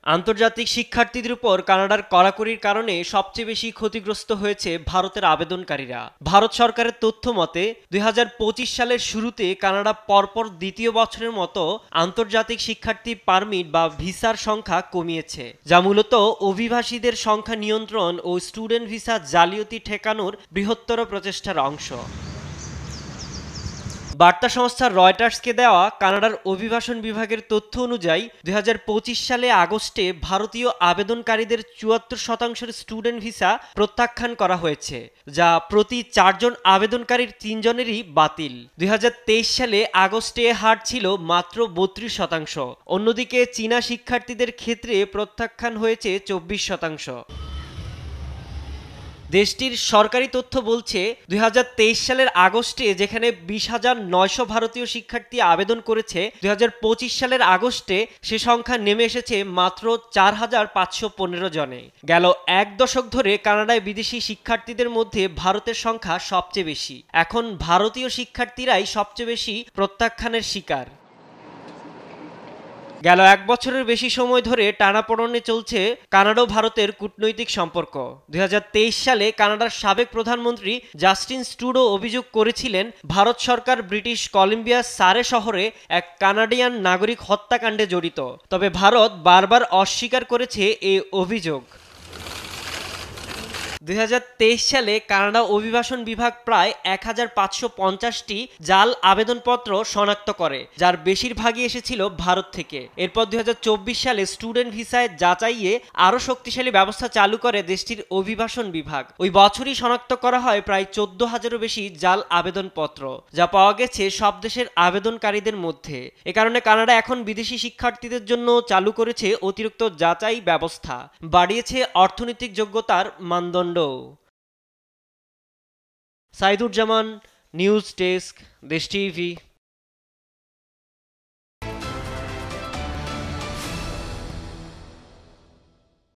আন্তর্জাতিক শিক্ষার্থীদের উপর কানাডার কড়াকড়ির কারণে সবচেয়ে বেশি ক্ষতিগ্রস্ত হয়েছে ভারতের আবেদনকারীরা। ভারত সরকারের তথ্য মতে ২০২৫ সালের শুরুতে কানাডা পরপর দ্বিতীয় বছরের মতো আন্তর্জাতিক শিক্ষার্থী পারমিট বা ভিসার সংখ্যা কমিয়েছে, যা মূলত অভিবাসীদের সংখ্যা নিয়ন্ত্রণ ও স্টুডেন্ট ভিসা জালিয়াতি ঠেকানোর বৃহত্তর প্রচেষ্টার অংশ। বার্তা সংস্থা রয়টার্সকে দেওয়া কানাডার অভিবাসন বিভাগের তথ্য অনুযায়ী ২০২৫ সালে আগস্টে ভারতীয় আবেদনকারীদের ৭৪% স্টুডেন্ট ভিসা প্রত্যাখ্যান করা হয়েছে, যা প্রতি ৪ জন আবেদনকারীর ৩ জনেরই বাতিল। ২০২৩ সালে আগস্টে হার ছিল মাত্র ৩২%। অন্যদিকে চীনা শিক্ষার্থীদের ক্ষেত্রে প্রত্যাখ্যান হয়েছে ২৪%। দেশটির সরকারি তথ্য বলছে ২০২৩ সালের আগস্টে যেখানে ২০,৯০০ ভারতীয় শিক্ষার্থী আবেদন করেছে, ২০২৫ সালের আগস্টে সে সংখ্যা নেমে এসেছে মাত্র ৪,৫১৫ জনে। গেল এক দশক ধরে কানাডায় বিদেশি শিক্ষার্থীদের মধ্যে ভারতের সংখ্যা সবচেয়ে বেশি। এখন ভারতীয় শিক্ষার্থীরাই সবচেয়ে বেশি প্রত্যাখ্যানের শিকার। গেল এক বছরের বেশি সময় ধরে টানাপোড়েনে চলছে কানাডা ও ভারতের কূটনৈতিক সম্পর্ক। ২০২৩ সালে কানাডার সাবেক প্রধানমন্ত্রী জাস্টিন ট্রুডো অভিযোগ করেছিলেন ভারত সরকার ব্রিটিশ কলম্বিয়ার সারে শহরে এক কানাডিয়ান নাগরিক হত্যাকাণ্ডে জড়িত। তবে ভারত বারবার অস্বীকার করেছে এই অভিযোগ। ২০২৩ সালে কানাডা অভিবাসন বিভাগ প্রায় ১,৫৫০টি জাল আবেদনপত্র শনাক্ত করে, যার বেশিরভাগই এসেছিল ভারত থেকে। এরপর ২০২৪ সালে স্টুডেন্ট ভিসায় যাচাইয়ে আরও শক্তিশালী ব্যবস্থা চালু করে দেশটির অভিবাসন বিভাগ। ওই বছরই শনাক্ত করা হয় প্রায় ১৪,০০০-এরও বেশি জাল আবেদনপত্র, যা পাওয়া গেছে সব দেশের আবেদনকারীদের মধ্যে। এ কারণে কানাডা এখন বিদেশি শিক্ষার্থীদের জন্য চালু করেছে অতিরিক্ত যাচাই ব্যবস্থা, বাড়িয়েছে অর্থনৈতিক যোগ্যতার মানদণ্ড। সাইদুজ্জামান, নিউজ ডেস্ক, দেশ টিভি।